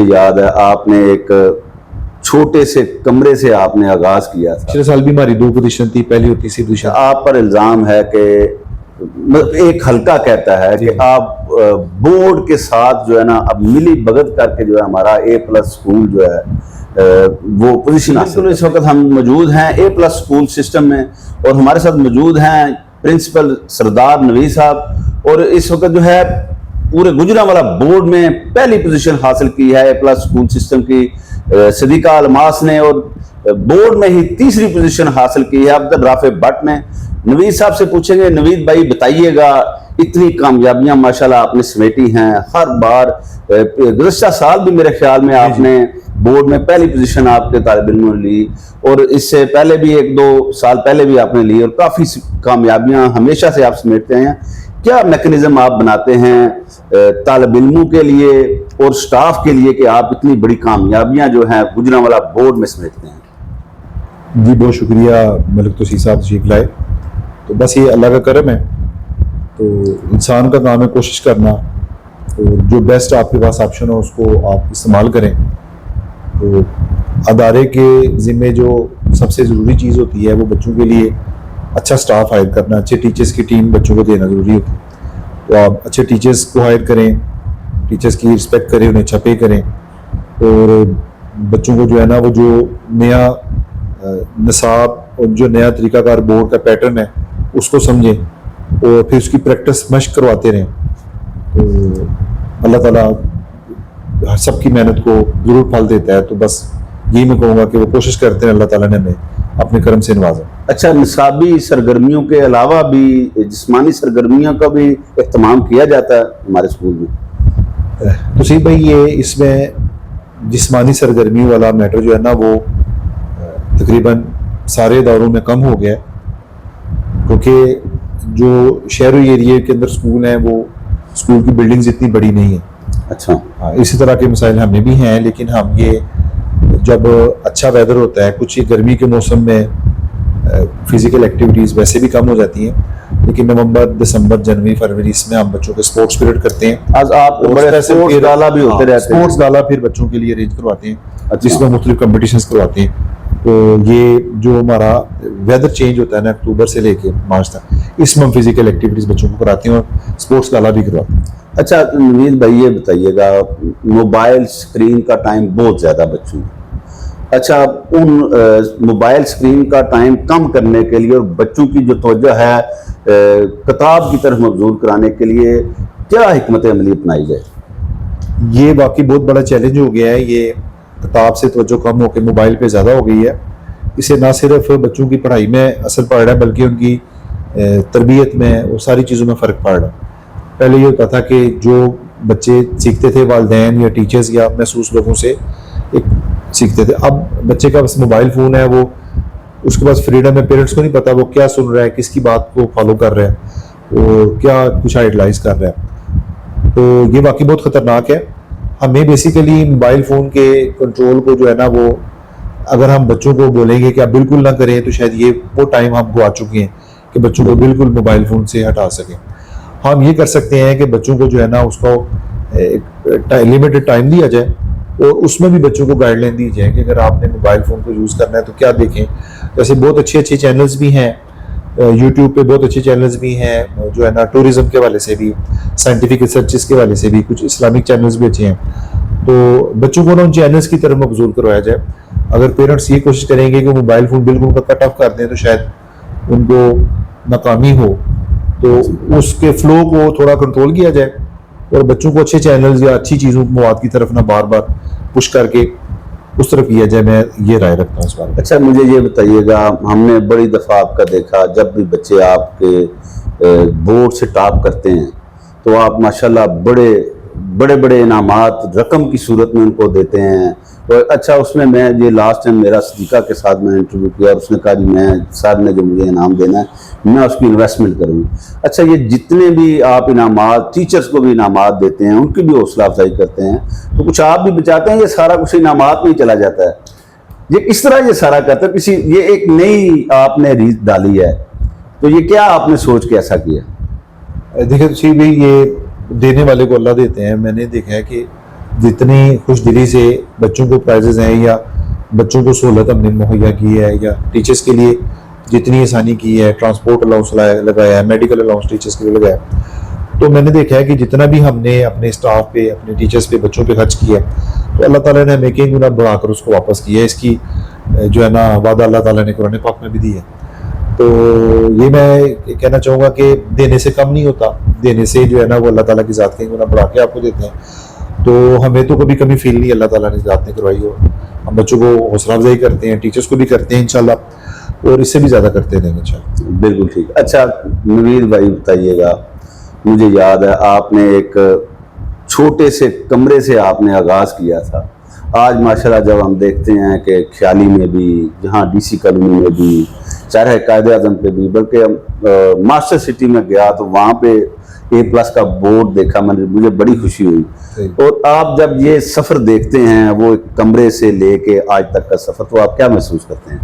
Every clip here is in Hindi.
याद है आपने एक छोटे से कमरे से आपने आगाज किया था। पिछले साल भी हमारी 2 पोजीशन थी, पहली और तीसरी पोजीशन। आप पर इल्जाम है कि एक हल्का कहता है कि आप बोर्ड के साथ जो है ना अब मिली भगत करके जो है हमारा A+ स्कूल जो है वो पोजीशन हासिल। इस वक्त हम मौजूद हैं A+ स्कूल सिस्टम में और हमारे साथ मौजूद हैं प्रिंसिपल सरदार नवीद साहब। और इस वक्त जो है पूरे गुजरांवाला बोर्ड में पहली पोजीशन हासिल की है A+ स्कूल सिस्टम की सदीका अलमास ने, और बोर्ड में ही तीसरी पोजीशन हासिल की है अब्दुल राफे भट्ट ने। नवीद साहब से पूछेंगे, नवीद भाई बताइएगा, इतनी कामयाबियां माशाल्लाह आपने समेटी हैं हर बार। गुज़श्ता साल भी मेरे ख्याल में आपने बोर्ड में पहली पोजीशन आपके तालिब इल्मों ने ली, और इससे पहले भी 1-2 साल पहले भी आपने ली, और काफ़ी कामयाबियां हमेशा से आप समेटते हैं। क्या मैकेनिज्म आप बनाते हैं तालिब इल्मों के लिए और स्टाफ के लिए कि आप इतनी बड़ी कामयाबियां जो हैं गुजरांवाला बोर्ड में समेटते हैं? जी बहुत शुक्रिया मलिक तौसीफ साहब तशरीफ लाए। तो बस ये अल्लाह का करम है, तो इंसान का काम है कोशिश करना, तो जो बेस्ट आपके पास ऑप्शन हो उसको आप इस्तेमाल करें। तो अदारे के ज़िम्मे जो सबसे ज़रूरी चीज़ होती है वो बच्चों के लिए अच्छा स्टाफ हायर करना, अच्छे टीचर्स की टीम बच्चों को देना ज़रूरी होती है। तो आप अच्छे टीचर्स को हायर करें, टीचर्स की रिस्पेक्ट करें, उन्हें अच्छा पे करें, और बच्चों को जो है ना वो जो नया निसाब और जो नया तरीकाकार बोर्ड का पैटर्न है उसको समझें और फिर उसकी प्रैक्टिस मश्क करवाते रहें। तो अल्लाह ताला सबकी मेहनत को ज़रूर फल देता है। तो बस यही मैं कहूँगा कि वो कोशिश करते हैं, अल्लाह ताला ने हमें अपने करम से नवाजा। अच्छा, निसाबी सरगर्मियों के अलावा भी जिस्मानी सरगर्मियों का भी इख्तिमाम किया जाता है हमारे स्कूल में? तो सही भाई, ये इसमें जिस्मानी सरगर्मी वाला मैटर जो है ना वो तकरीबन सारे इदारों में कम हो गया है, क्योंकि जो शहरी एरिया के अंदर स्कूल हैं वो स्कूल की बिल्डिंग्स इतनी बड़ी नहीं है। अच्छा, हाँ, इसी तरह के मसाइल हमें भी हैं, लेकिन हम ये जब अच्छा वेदर होता है, कुछ गर्मी के मौसम में फिजिकल एक्टिविटीज़ वैसे भी कम हो जाती हैं, लेकिन नवंबर, दिसंबर, जनवरी, फरवरी इसमें हम बच्चों के स्पोर्ट्स पीरियड करते हैं। आज आप स्पोर्ट्स गाला भी होते रहते हैं। स्पोर्ट्स गाला फिर बच्चों के लिए अरेंज करवाते हैं। अच्छा। जिसमें मुख्तलिफ कॉम्पिटिशन्स करवाते हैं। तो ये जो हमारा वेदर चेंज होता है ना अक्टूबर से लेके मार्च तक, इसमें हम फिजिकल एक्टिविटीज़ बच्चों को कराते हैं और स्पोर्ट्स गाला भी करवाते हैं। अच्छा नवीद भाई, ये बताइएगा, मोबाइल स्क्रीन का टाइम बहुत ज़्यादा बच्चों में, अच्छा उन मोबाइल स्क्रीन का टाइम कम करने के लिए और बच्चों की जो तवज्जो है किताब की तरफ मबजूल कराने के लिए क्या हिकमत अमली अपनाई जाए? ये वाकई बहुत बड़ा चैलेंज हो गया है। ये किताब से तवज्जो कम होकर मोबाइल पे ज़्यादा हो गई है। इससे ना सिर्फ बच्चों की पढ़ाई में असर पड़ रहा है बल्कि उनकी तरबियत में और सारी चीज़ों में फ़र्क पड़ रहा है। पहले ये होता था कि जो बच्चे सीखते थे वालिदैन या टीचर्स या महसूस लोगों से एक सीखते थे, अब बच्चे का बस मोबाइल फ़ोन है, वो उसके पास फ्रीडम है, पेरेंट्स को नहीं पता वो क्या सुन रहा है, किसकी बात को फॉलो कर रहा है और क्या कुछ आइडलाइज कर रहा है। तो ये वाकई बहुत ख़तरनाक है। हमें बेसिकली मोबाइल फ़ोन के कंट्रोल को जो है ना वो अगर हम बच्चों को बोलेंगे कि आप बिल्कुल ना करें तो शायद ये वो टाइम हम गवा चुके हैं कि बच्चों को बिल्कुल मोबाइल फ़ोन से हटा सकें। हम ये कर सकते हैं कि बच्चों को जो है ना उसको एक लिमिटेड टाइम दिया जाए और उसमें भी बच्चों को गाइडलाइन दी जाए कि अगर आपने मोबाइल फ़ोन को यूज़ करना है तो क्या देखें। जैसे बहुत अच्छे चैनल्स भी हैं यूट्यूब पे, बहुत अच्छे चैनल्स भी हैं जो है ना टूरिज़्म के वाले से भी, साइंटिफिक रिसर्चेस के वाले से भी, कुछ इस्लामिक चैनल्स भी अच्छे हैं। तो बच्चों को ना उन चैनल्स की तरफ मबजूल करवाया जाए। अगर पेरेंट्स ये कोशिश करेंगे कि मोबाइल फ़ोन बिल्कुल उनका कट ऑफ कर दें तो शायद उनको नाकामी हो, तो उसके फ़्लो को थोड़ा कंट्रोल किया जाए और बच्चों को अच्छे चैनल्स या अच्छी चीज़ों मवाद की तरफ ना बार बार पुश करके उस तरफ किया जाए। मैं ये राय रखता हूँ इस बारे में। अच्छा मुझे ये बताइएगा, हमने बड़ी दफ़ा आपका देखा जब भी बच्चे आपके बोर्ड से टॉप करते हैं तो आप माशाल्लाह बड़े बड़े इनामात रकम की सूरत में उनको देते हैं। और अच्छा उसमें मैं ये लास्ट टाइम मेरा सदीका के साथ मैंने इंटरव्यू किया और उसने कहा जी मैं सर ने जो मुझे इनाम देना है मैं उसकी इन्वेस्टमेंट करूँगी। अच्छा ये जितने भी आप इनामात टीचर्स को भी इनामात देते हैं उनकी भी हौसला अफजाई करते हैं तो कुछ आप भी बचाते हैं, ये सारा कुछ इनामात में ही चला जाता है? ये किस तरह ये सारा करता है? किसी ये एक नई आपने रीत डाली है तो ये क्या आपने सोच के ऐसा किया? देखिए भाई, ये देने वाले को अल्लाह देते हैं। मैंने देखा है कि जितनी खुश दिली से बच्चों को प्राइजेज हैं या बच्चों को सहूलत हमने मुहैया की है या टीचर्स के लिए जितनी आसानी की है, ट्रांसपोर्ट अलाउंस लगाया है, मेडिकल अलाउंस टीचर्स के लिए लगाया है, तो मैंने देखा है कि जितना भी हमने अपने स्टाफ पे, अपने टीचर्स पे, बच्चों पे खर्च किया है, तो अल्लाह ताला ने हमें कई गुना बढ़ाकर उसको वापस किया है। इसकी जो है ना वादा अल्लाह ताला ने कुरान पाक में भी दी है। तो ये मैं कहना चाहूँगा कि देने से कम नहीं होता, देने से जो है ना वो अल्लाह ताला की ज़ात कई गुना बढ़ा के आपको देते हैं। तो हमें तो कभी कमी फील नहीं अल्लाह ताला ने ज़ात ने करवाई हो। हम बच्चों को हौसला अफजाई करते हैं, टीचर्स को भी करते हैं इंशाल्लाह, और इससे भी ज़्यादा करते रहेंगे इंशाल्लाह। बिल्कुल ठीक। अच्छा नवीर भाई बताइएगा, मुझे याद है आपने एक छोटे से कमरे से आपने आगाज़ किया था। आज माशाल्लाह जब हम देखते हैं कि ख्याली में भी, जहाँ डीसी कॉलोनी में भी, चाहे कायदे आज़म पे भी, बल्कि मास्टर सिटी में गया तो वहाँ पे A+ का बोर्ड देखा मैंने, मुझे बड़ी खुशी हुई। और आप जब ये सफ़र देखते हैं, वो एक कमरे से लेके आज तक का सफ़र, तो आप क्या महसूस करते हैं?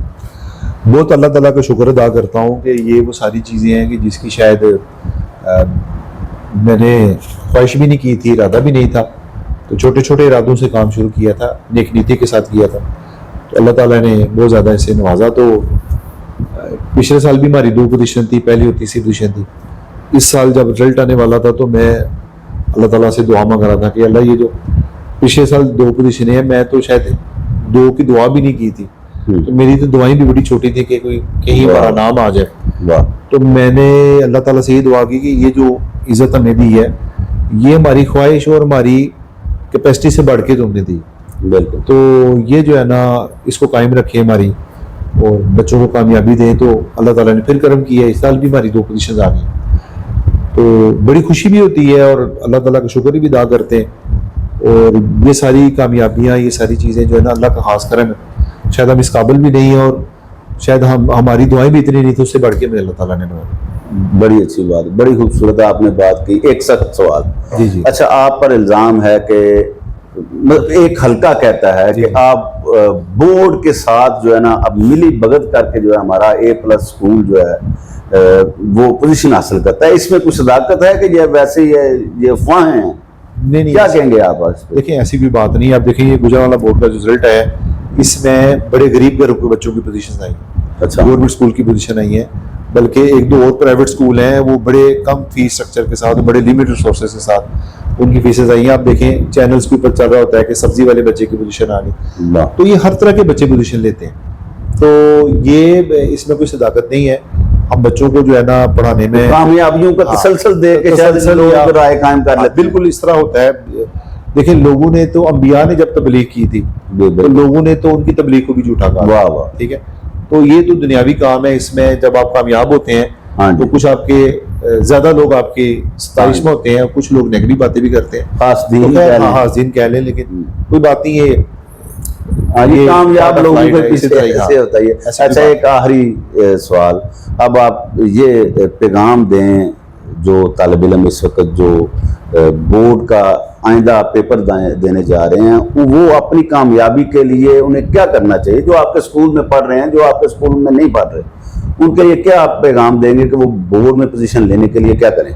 बहुत अल्लाह ताला का शुक्र अदा करता हूँ कि ये वो सारी चीज़ें हैं कि जिसकी शायद मैंने ख्वाहिश भी नहीं की थी, इरादा भी नहीं था। तो छोटे छोटे इरादों से काम शुरू किया था, नेक नीति के साथ किया था, तो अल्लाह ताला ने बहुत ज़्यादा इसे नवाजा। तो पिछले साल भी हमारी 2 पोजीशन थी, पहली और तीसरी पोजीशन थी। इस साल जब रिजल्ट आने वाला था तो मैं अल्लाह ताला से दुआ मांग रहा था कि अल्लाह ये जो पिछले साल 2 पोजीशन है, मैं तो शायद 2 की दुआ भी नहीं की थी, तो मेरी तो दुआएं भी बड़ी छोटी थी कि कोई कहीं हमारा नाम आ जाए। तो मैंने अल्लाह ताला से ये दुआ की कि ये जो इज़्ज़त हमें दी है, ये हमारी ख्वाहिश और हमारी कैपेसिटी से बढ़ के तुमने दी। बिल्कुल। तो ये जो है ना, इसको कायम रखे हमारी, और बच्चों को कामयाबी दें। तो अल्लाह ताला ने फिर करम किया, इस साल भी हमारी 2 पोजीशन आ गई, तो बड़ी खुशी भी होती है और अल्लाह ताला का शुक्र भी अदा करते हैं। और ये सारी कामयाबियाँ, ये सारी चीज़ें जो है ना, अल्लाह का खास करम है। शायद हम इस काबिल भी नहीं, और शायद हमारी दुआएं भी इतनी नहीं थी, उससे बढ़ के मेरे अल्लाह ताला ने नवाजा। बड़ी अच्छी बात, बड़ी खूबसूरत आपने बात की। एक सख्त सवाल। जी जी। अच्छा, आप पर इल्ज़ाम है कि एक हल्का कहता है कि आप बोर्ड के साथ जो है ना अब मिली भगत करके जो है हमारा A+ स्कूल जो है वो पोजीशन हासिल करता है। इसमें कुछ सदाकत है कि ये वैसे ही है, ये अफवाह हैं? नहीं, क्या कहेंगे आप इस पे? देखिए ऐसी कोई बात नहीं है। आप देखिए ये गुजरांवाला बोर्ड का जो रिजल्ट है, इसमें बड़े गरीब घर के बच्चों की पोजीशन आई। अच्छा। गवर्नमेंट स्कूल की पोजीशन आई है, बल्कि 1-2 और प्राइवेट स्कूल हैं, वो बड़े कम फीस स्ट्रक्चर के साथ, बड़े लिमिटेड रिसोर्सेज के साथ उनकी फीसेज आई हैं। आप देखें चैनल्स के ऊपर चल रहा होता है कि सब्जी वाले बच्चे की पोजीशन आ गई, तो ये हर तरह के बच्चे पोजीशन लेते हैं। तो ये इसमें कोई सदाकत नहीं है। हम बच्चों को जो है ना पढ़ाने में कामयाबियों का तसलसल दे के शायद लोगों को राय कायम कर लेते हैं। बिल्कुल इस तरह होता है। देखिए लोगों ने तो, अंबिया ने जब तबलीग की थी तो लोगों ने तो उनकी तबलीग को भी झूठा कहा। वाह वाह। ठीक है, तो ये तो दुनियावी काम है। इसमें जब आप कामयाब होते हैं तो कुछ आपके ज्यादा लोग आपकी सताइश में होते हैं, कुछ लोग नेगेटिव बातें भी करते हैं, हासिन कह लें, लेकिन कोई बात नहीं है। ये कामयाब लोगों के पीछे ऐसे होता है। अच्छा, एक आखिरी सवाल, अब आप ये पैगाम दें जो तालिब इल्म इस वक्त जो बोर्ड का आइंदा पेपर देने जा रहे हैं, वो अपनी कामयाबी के लिए उन्हें क्या करना चाहिए? जो आपके स्कूल में पढ़ रहे हैं, जो आपके स्कूल में नहीं पढ़ रहे, उनके लिए क्या आप पैगाम देंगे कि वो बोर्ड में पोजीशन लेने के लिए क्या करें?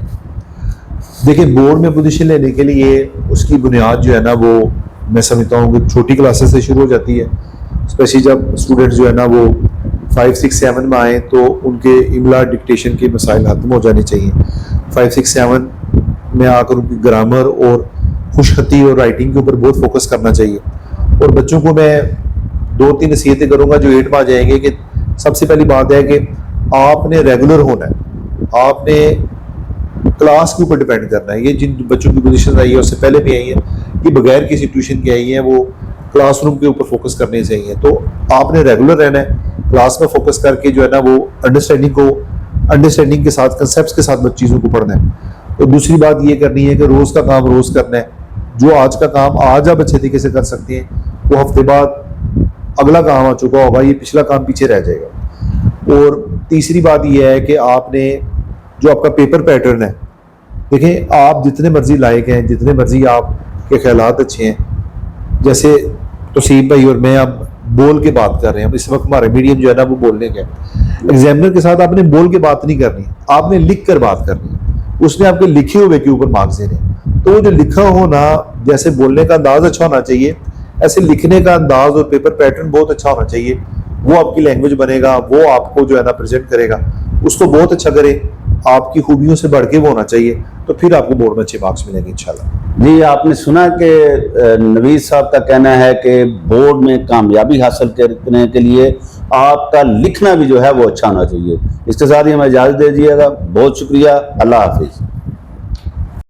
देखिए बोर्ड में पोजीशन लेने के लिए उसकी बुनियाद जो है ना, वो मैं समझता हूँ कि छोटी क्लासेस से शुरू हो जाती है। स्पेशली जब स्टूडेंट्स जो है ना वो 5, 6, 7 में आए तो उनके इमला डिक्टेशन के मसाइल खत्म हो जाने चाहिए। 5, 6, 7 में आकर उनकी ग्रामर और खुशखती और राइटिंग के ऊपर बहुत फोकस करना चाहिए। और बच्चों को मैं 2-3 नसीहतें करूँगा जो 8 में आ जाएंगे कि सबसे पहली बात है कि आपने रेगुलर होना है, आपने क्लास के ऊपर डिपेंड करना है। ये जिन बच्चों की पोजीशन आई है उससे पहले भी आई है, ये बगैर किसी ट्यूशन के आई है, वो क्लासरूम के ऊपर फोकस करने से आई है। तो आपने रेगुलर रहना है, क्लास में फोकस करके जो है ना वो अंडरस्टैंडिंग के साथ, कंसेप्ट्स के साथ चीज़ों को पढ़ना है। तो दूसरी बात ये करनी है कि रोज़ का काम रोज़ करना है। जो आज का काम आज आप अच्छे तरीके से कर सकते हैं, वो हफ्ते बाद अगला काम आ चुका होगा, ये पिछला काम पीछे रह जाएगा। और तीसरी बात यह है कि आपने जो आपका पेपर पैटर्न है, देखें आप जितने मर्जी लायक हैं, जितने मर्जी आपके ख्यालात अच्छे हैं, जैसे तोसीब भाई और मैं अब बोल के बात कर रहे हैं, इस वक्त हमारे मीडियम जो है ना वो बोलने का है। एग्जामिनर के साथ आपने बोल के बात नहीं करनी, आपने लिख कर बात करनी है। उसने आपके लिखे हुए के ऊपर मार्क्स देने, तो वो जो लिखा हो ना जैसे बोलने का अंदाज अच्छा होना चाहिए, ऐसे लिखने का अंदाज और पेपर पैटर्न बहुत अच्छा होना चाहिए। वो आपकी लैंग्वेज बनेगा, वो आपको जो है ना प्रेजेंट करेगा, उसको बहुत अच्छा करे, आपकी खूबियों से बढ़ के वो होना चाहिए, तो फिर आपको बोर्ड में अच्छे मार्क्स मिलेंगे इंशाल्लाह। जी, आपने सुना कि नवीद साहब का कहना है कि बोर्ड में कामयाबी हासिल करने के लिए आपका लिखना भी जो है वो अच्छा होना चाहिए। इसके साथ ही हमें इजाज़त दे दीजिएगा। बहुत शुक्रिया। अल्लाह हाफिज़।